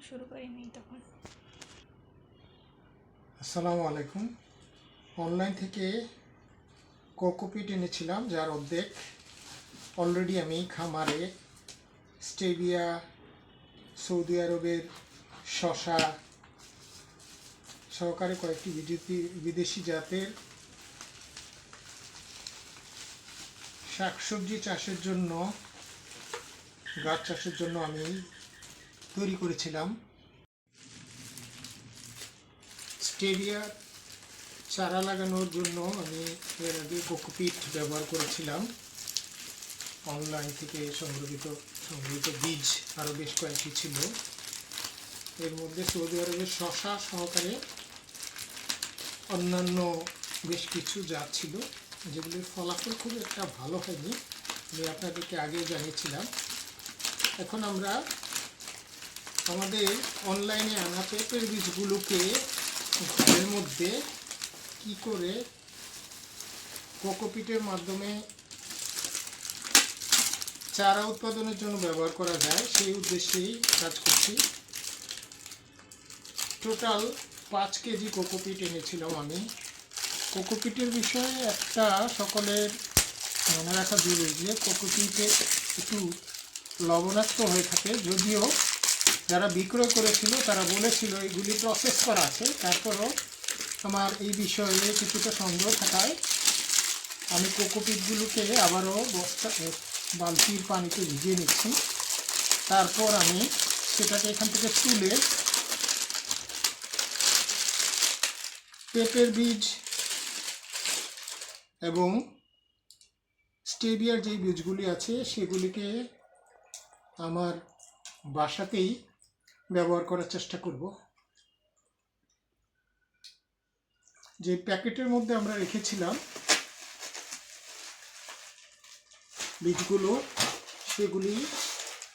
শুরু করিনি তখন। আসসালামু আলাইকুম। অনলাইন থেকে কোকোপিট এনেছিলাম, যার অর্ধেক অলরেডি আমি খামারে স্টেভিয়া, সৌদি আরবের শশা সহকারে কয়েকটি বিদেশি জাতের শাকসবজি চাষের জন্য, গাছ চাষের জন্য আমি তৈরি করেছিলাম। স্টেভিয়া চারা লাগানোর জন্য আমি এর আগে কোকোপিট ব্যবহার করেছিলাম। অনলাইন থেকে সংগৃহীত বীজ আরও বেশ কয়েকটি ছিল। এর মধ্যে সৌদি আরবের শশা সহকারে অন্যান্য বেশ কিছু জাত ছিল, যেগুলির ফলাফল খুব একটা ভালো হয়নি, আমি আপনাদেরকে আগেও জানিয়েছিলাম। এখন আমরা আমাদের অনলাইনে আনা পেঁপের বীজগুলোকে ঘরের মধ্যে কি করে কোকোপিটের মাধ্যমে চারা উৎপাদনের জন্য ব্যবহার করা যায় সেই উদ্দেশ্যেই কাজ করছি। টোটাল 5 কেজি কোকোপিট এনেছিলাম আমি। কোকোপিটের বিষয়ে একটা সকলের মনে রাখা জরুরি যে কোকোপিটে একটু লবণাক্ত হয়ে থাকে, যদিও যারা বিক্রয় করেছিল তারা বলেছিল এগুলি প্রসেস করা আছে, তারপরও আমার এই বিষয়ে কিছুটা সন্দেহ থাকায় আমি কোকোপিটগুলোকে আবারও বালতির পানিতে ভিজিয়ে নিচ্ছি। তারপর আমি সেটাকে এখান থেকে তুলে পেঁপের বীজ এবং স্টেভিয়ার যে বীজগুলি আছে সেগুলিকে আমার বাসাতেই ব্যবহার করার চেষ্টা করব। যে প্যাকেটের মধ্যে আমরা রেখেছিলাম বীজগুলো, সেগুলি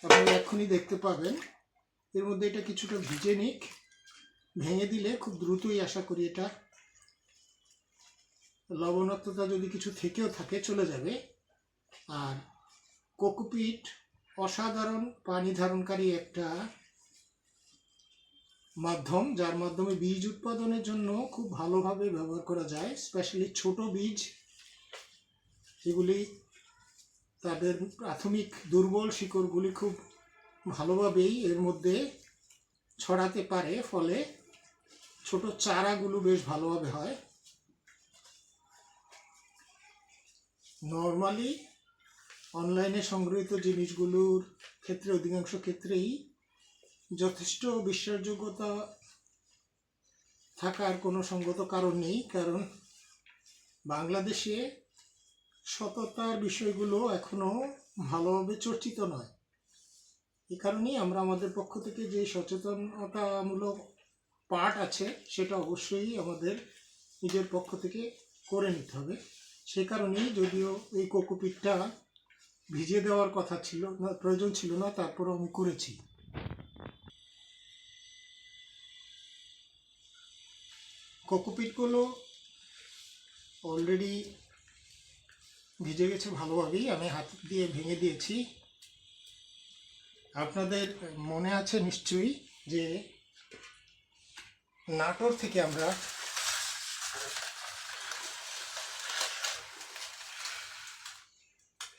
আপনারা এখনই দেখতে পাবেন। এর মধ্যে এটা কিছুটা ভিজে নিক, ভেঙে দিলে খুব দ্রুতই আশা করি এটা লবণাক্ততা যদি কিছু থেকেও থাকে চলে যাবে। আর কোকোপিট অসাধারণ পানি ধারণকারী একটা মাধ্যম, যার মাধ্যমে বীজ উৎপাদনের জন্য খুব ভালোভাবে ব্যবহার করা যায়। স্পেশালি ছোট বীজ, এগুলি তাদের প্রাথমিক দুর্বল শিকড়গুলি খুব ভালোভাবেই এর মধ্যে ছড়াতে পারে, ফলে ছোট চারাগুলো বেশ ভালোভাবে হয়। নর্মালি অনলাইনে সংগৃহীত জিনিসগুলোর ক্ষেত্রে অধিকাংশ ক্ষেত্রেই যথেষ্ট বিশ্বাসযোগ্যতা থাকার কোনো সঙ্গত কারণ নেই, কারণ বাংলাদেশে সততার বিষয়গুলো এখনও ভালোভাবে চর্চিত নয়। এই কারণেই আমরা আমাদের পক্ষ থেকে যে সচেতনতামূলক পার্ট আছে সেটা অবশ্যই আমাদের নিজের পক্ষ থেকে করে নিতে হবে। সে কারণেই, যদিও এই কোকোপিটটা ভিজিয়ে দেওয়ার কথা ছিল না, প্রয়োজন ছিল না, তারপরও আমি করেছি। কোকোপিটগুলো অলরেডি ভিজে গেছে ভালোভাবেই, আমি হাত দিয়ে ভেঙে দিয়েছি। আপনাদের মনে আছে নিশ্চয়ই যে নাটোর থেকে আমরা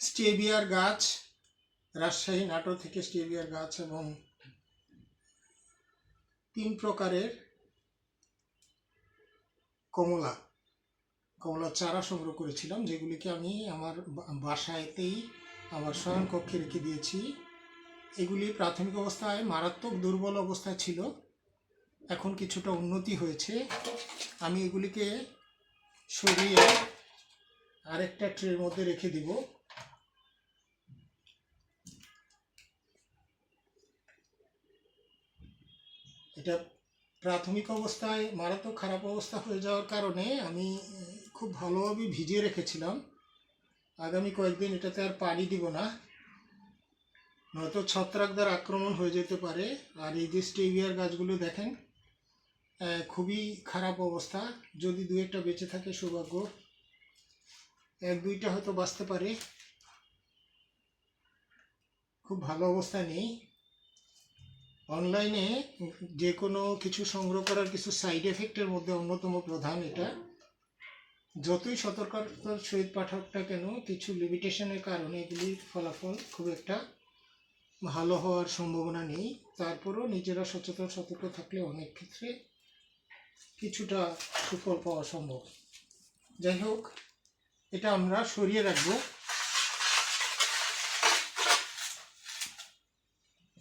স্টেভিয়ার গাছ, রাজশাহী নাটোর থেকে স্টেভিয়ার গাছ এবং 3 প্রকারের কমলা চারা সংগ্রহ করেছিলাম, যেগুলিকে আমি আমার বাসাতেই আমার শয়নকক্ষে রেখে দিয়েছি। এগুলি প্রাথমিক অবস্থায় মারাত্মক দুর্বল অবস্থায় ছিল, এখন কিছুটা উন্নতি হয়েছে। আমি এগুলিকে সরিয়ে আরেকটা ট্রের মধ্যে রেখে দিব। এটা প্রাথমিক অবস্থায় মারাত্মক খারাপ অবস্থা হয়ে যাওয়ার কারণে আমি খুব ভালোভাবে ভিজিয়ে রেখেছিলাম। আগামী কয়েকদিন এটাতে আর পানি দিব না, নয়তো ছত্রাক দ্বারা আক্রমণ হয়ে যেতে পারে। আর এই যে স্টেভিয়ার গাছগুলো দেখেন, খুবই খারাপ অবস্থা। যদি 2-1টা বেঁচে থাকে সৌভাগ্য, 1-2টা হয়তো বাঁচতে পারে, খুব ভালো অবস্থা নেই। অনলাইনে যে কোনো কিছু সংগ্রহ করার কিছু সাইড এফেক্টের মধ্যে অন্যতম প্রধান এটা, যতই সতর্কতার সহিত পাঠাক না কেন কিছু লিমিটেশনের কারণে এগুলির ফলাফল খুব একটা ভালো হওয়ার সম্ভাবনা নেই। তারপরেও নিজেরা সচেতন সতর্ক থাকলে অনেক ক্ষেত্রে কিছুটা সুফল পাওয়া সম্ভব। যাই হোক, এটা আমরা সরিয়ে রাখবো,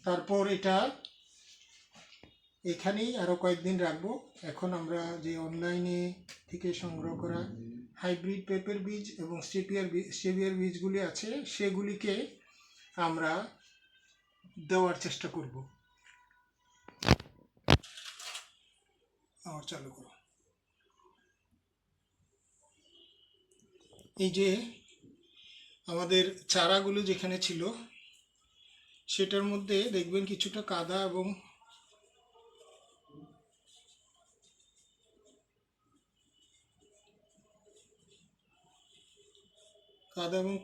তারপর এটা এখানেই আরও কয়েকদিন রাখবো। এখন আমরা যে অনলাইনে থেকে সংগ্রহ করা হাইব্রিড পেঁপের বীজ এবং স্টেভিয়ার বীজগুলি আছে সেগুলিকে আমরা দেওয়ার চেষ্টা করব। আবার চালু করো। এই যে আমাদের চারাগুলো যেখানে ছিল সেটার মধ্যে দেখবেন কিছুটা কাদা এবং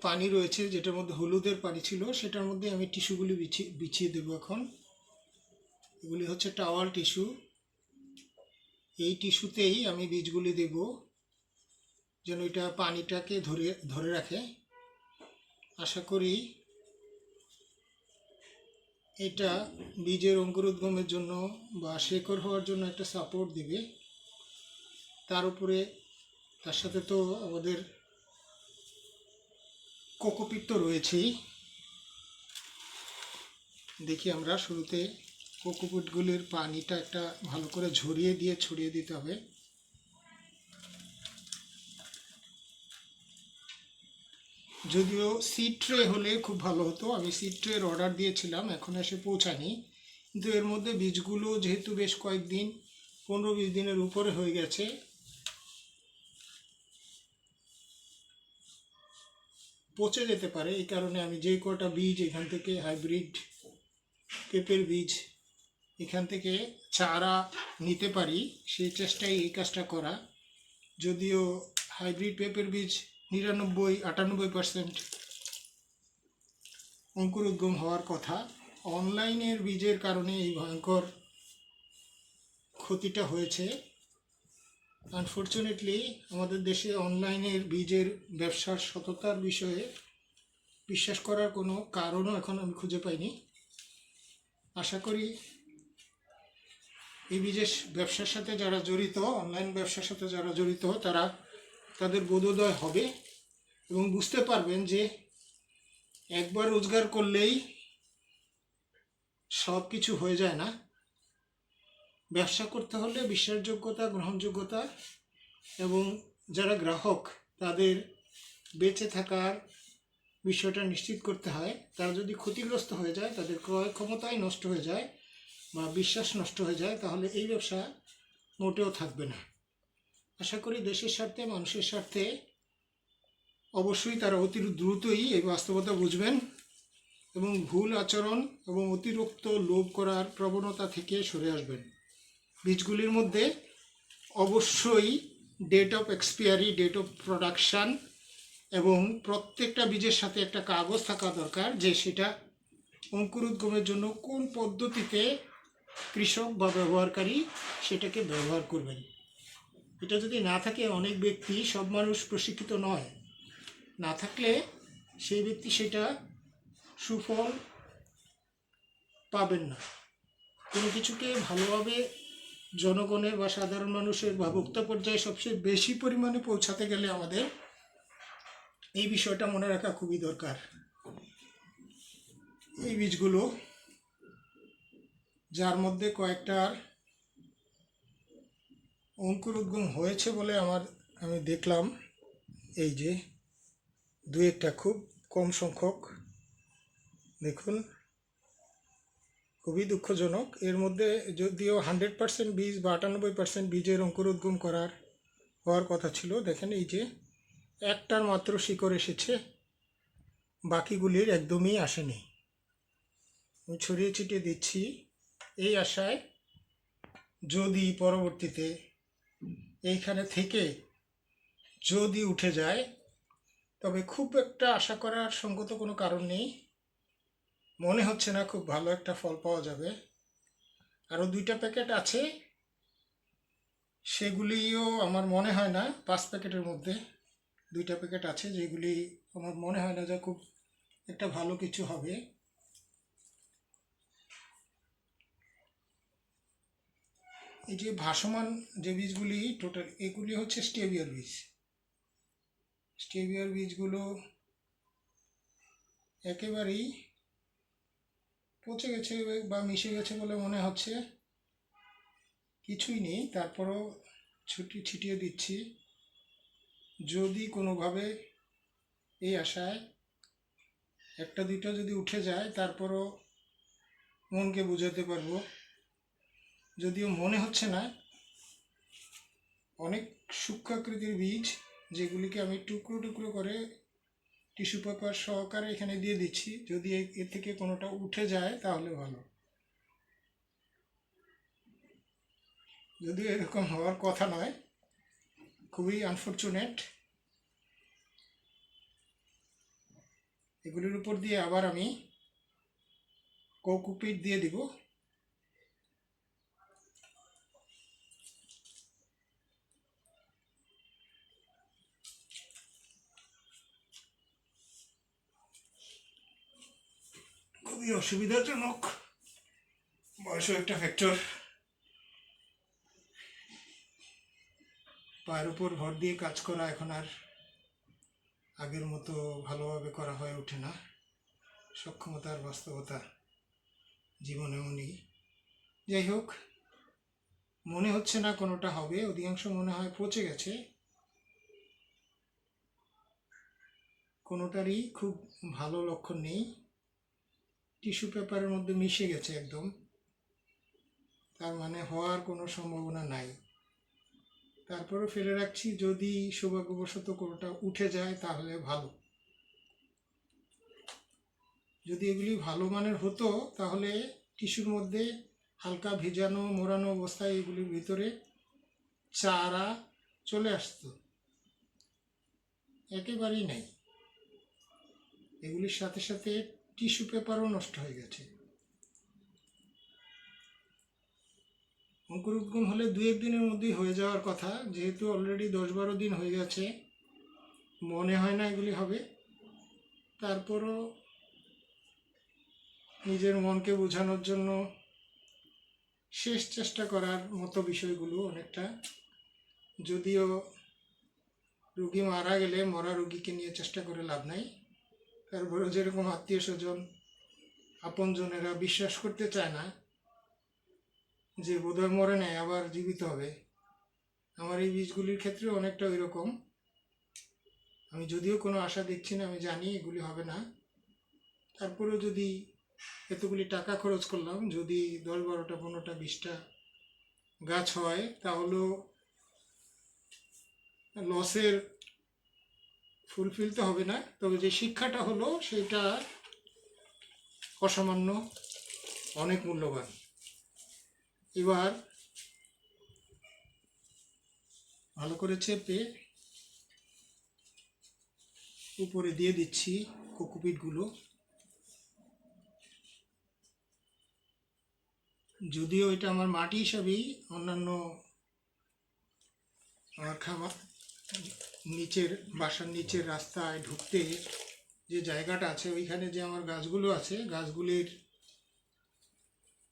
পানি রয়েছে, যেটার মধ্যে হলুদের পানি ছিল, সেটার মধ্যে আমি টিস্যুগুলি বিছিয়ে দেবো। এখন এগুলি হচ্ছে টাওয়াল টিস্যু। এই টিস্যুতেই আমি বীজগুলি দেব যেন এটা পানিটাকে ধরে রাখে। আশা করি এটা বীজের অঙ্কুরোদ্গমের জন্য বা শেকড় হওয়ার জন্য একটা সাপোর্ট দিবে। তার সাথে তো আমাদের কোকোপিট তো রয়েছেই। দেখি আমরা শুরুতে কোকোপিটগুলির পানিটা একটা ভালো করে ছড়িয়ে দিতে হবে। যদিও সিড ট্রে হলে খুব ভালো হতো, আমি সিড ট্রের অর্ডার দিয়েছিলাম, এখন এসে পৌঁছায়নি। কিন্তু এর মধ্যে বীজগুলো যেহেতু বেশ কয়েকদিন 15-20 দিনের উপরে হয়ে গেছে, পচে যেতে পারে। এই কারণে আমি যে কটা বীজ এখান থেকে হাইব্রিড পেঁপের বীজ এখান থেকে চারা নিতে পারি সেই চেষ্টায় এই কাজটা করা। যদিও হাইব্রিড পেঁপের বীজ 99-98% অঙ্কুরোদ্গম হওয়ার কথা, অনলাইনের বীজের কারণে এই ভয়ঙ্কর ক্ষতিটা হয়েছে। আনফর্চুনেটলি আমাদের দেশে অনলাইনের বীজের ব্যবসার সততার বিষয়ে বিশ্বাস করার কোনো কারণও এখন আমি খুঁজে পাইনি। আশা করি এই বীজের ব্যবসার সাথে যারা জড়িত, অনলাইন ব্যবসার সাথে যারা জড়িত, তাদের বোধোদয় হবে এবং বুঝতে পারবেন যে একবার রোজগার করলেই সব কিছু হয়ে যায় না। ব্যবসা করতে হলে বিশ্বাসযোগ্যতা, গ্রহণযোগ্যতা এবং যারা গ্রাহক তাদের বেঁচে থাকার বিষয়টা নিশ্চিত করতে হয়। তারা যদি ক্ষতিগ্রস্ত হয়ে যায়, তাদের ক্রয় ক্ষমতাই নষ্ট হয়ে যায় বা বিশ্বাস নষ্ট হয়ে যায়, তাহলে এই ব্যবসা মোটেও থাকবে না। আশা করি দেশের স্বার্থে, মানুষের স্বার্থে অবশ্যই তারা অতি দ্রুতই এই বাস্তবতা বুঝবেন এবং ভুল আচরণ এবং অতিরিক্ত লোভ করার প্রবণতা থেকে সরে আসবেন। বীজগুলির মধ্যে অবশ্যই date of expiry, date of production এবং প্রত্যেকটা বীজের সাথে একটা কাগজ থাকা দরকার যে সেটা অঙ্কুরোদ্গমের জন্য কোন পদ্ধতিতে কৃষক বা ব্যবহারকারী সেটাকে ব্যবহার করবেন। এটা যদি না থাকে, অনেক ব্যক্তি, সব মানুষ প্রশিক্ষিত নয়, না থাকলে সেই ব্যক্তি সেটা সুফল পাবেন না। কোনো কিছুকে ভালোভাবে জনগণের বা সাধারণ মানুষের বা ভোক্তা পর্যায়ে সবচেয়ে বেশি পরিমাণে পৌঁছাতে গেলে আমাদের এই বিষয়টা মনে রাখা খুবই দরকার। এই বীজগুলো, যার মধ্যে কয়েকটার অঙ্কুরোদ্গম হয়েছে বলে আমি দেখলাম, এই যে দু একটা খুব কম সংখ্যক, দেখুন খুবই দুঃখজনক। এর মধ্যে যদিও 100% বীজ বা 98% বীজের অঙ্কুরোদ্গম হওয়ার কথা ছিল, দেখেন এই যে একটার মাত্র শিকড় এসেছে, বাকিগুলির একদমই আসেনি। আমি ছড়িয়ে ছিটিয়ে দিচ্ছি এই আশায় যদি পরবর্তীতে এইখানে থেকে যদি উঠে যায়, তবে খুব একটা আশা করার সঙ্গত কোনো কারণ নেই। মনে হচ্ছে না খুব ভালো একটা ফল পাওয়া যাবে। আরও 2টা প্যাকেট আছে, সেগুলিও আমার মনে হয় না 5 প্যাকেটের মধ্যে 2টা প্যাকেট আছে যেগুলি আমার মনে হয় না যে খুব একটা ভালো কিছু হবে। এই যে ভাসমান যে বীজগুলি টোটাল, এগুলি হচ্ছে স্টেভিয়ার বীজ। স্টেভিয়ার বীজগুলো একেবারেই পচে গেছে বা মিশে গেছে বলে মনে হচ্ছে, কিছুই নেই। তারপরও ছিটিয়ে দিচ্ছি, যদি কোনোভাবে এই আশায় 1-2টা যদি উঠে যায় তারপরও মনকে বোঝাতে পারবো। যদিও মনে হচ্ছে না। অনেক সূক্ষ্মাকৃতির বীজ যেগুলিকে আমি টুকরো টুকরো করে টিস্যু পেপার সহকারে এখানে দিয়ে দিচ্ছি, যদি এর থেকে কোনোটা উঠে যায় তাহলে ভালো। যদিও এরকম হওয়ার কথা নয়, খুবই আনফর্চুনেট। এগুলির উপর দিয়ে আবার আমি কোকোপিট দিয়ে দিব। খুবই অসুবিধাজনক, বয়সও একটা ফ্যাক্টর। পায়ের উপর ভর দিয়ে কাজ করা এখন আর আগের মতো ভালোভাবে করা হয়ে ওঠে না। সক্ষমতার বাস্তবতা জীবন এমনই। যাই হোক, মনে হচ্ছে না কোনোটা হবে, অধিকাংশ মনে হয় পচে গেছে। কোনোটারই খুব ভালো লক্ষণ নেই, টিস্যু পেপারের মধ্যে মিশে গেছে একদম, তার মানে হওয়ার কোনো সম্ভাবনা নাই। তারপরে ফেলে রাখছি, যদি সৌভাগ্যবশত কোনোটা উঠে যায় তাহলে ভালো। যদি এগুলি ভালো মানের হতো তাহলে টিস্যুর মধ্যে হালকা ভেজানো মোড়ানো অবস্থায় এগুলির ভিতরে চারা চলে আসতো, একেবারেই নেই। এগুলির সাথে সাথে টিস্যু পেপারও নষ্ট হয়ে গেছে। অঙ্কুরোদ্গম হলে 2-1 দিনের মধ্যেই হয়ে যাওয়ার কথা, যেহেতু অলরেডি 10-12 দিন হয়ে গেছে, মনে হয় না এগুলি হবে। তারপরও নিজের মনকে বোঝানোর জন্য শেষ চেষ্টা করার মতো বিষয়গুলো অনেকটা। যদিও রুগী মারা গেলে মরা রুগীকে নিয়ে চেষ্টা করে লাভ নাই। তারপরে যেরকম আত্মীয় স্বজন আপনজনেরা বিশ্বাস করতে চায় না যে বোধহয় মরে নেয় আবার জীবিত হবে, আমার এই বীজগুলির ক্ষেত্রে অনেকটা ওই রকম। আমি যদিও কোনো আশা দেখছি না, আমি জানি এগুলি হবে না, তারপরেও যদি এতগুলি টাকা খরচ করলাম, যদি 10-12টা 15টা 20টা গাছ হয় তাহলেও লসের ফুলফিল তো হবে না, তবে যে শিক্ষাটা হলো সেটা অসামান্য, অনেক মূল্যবান। এবার ভালো করে চেপে উপরে দিয়ে দিচ্ছি কোকোপিটগুলো। যদিও এটা আমার মাটি হিসাবেই, অন্যান্য আমার খামার নিচের বাসার নিচের রাস্তায় ঢুকতে যে জায়গাটা আছে ওইখানে যে আমার গাছগুলো আছে, গাছগুলির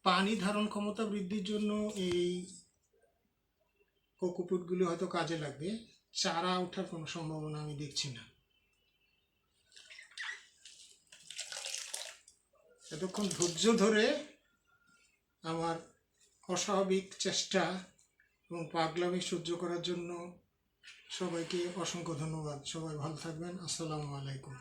পানি ধারণ ক্ষমতা বৃদ্ধির জন্য এই কোকোপিটগুলো হয়তো কাজে লাগবে। চারা ওঠার কোনো সম্ভাবনা আমি দেখছি না। এতক্ষণ ধৈর্য ধরে আমার অস্বাভাবিক চেষ্টা এবং পাগলামি সহ্য করার জন্য সবাইকে অসংখ্য ধন্যবাদ। সবাই ভালো থাকবেন। আসসালামু আলাইকুম।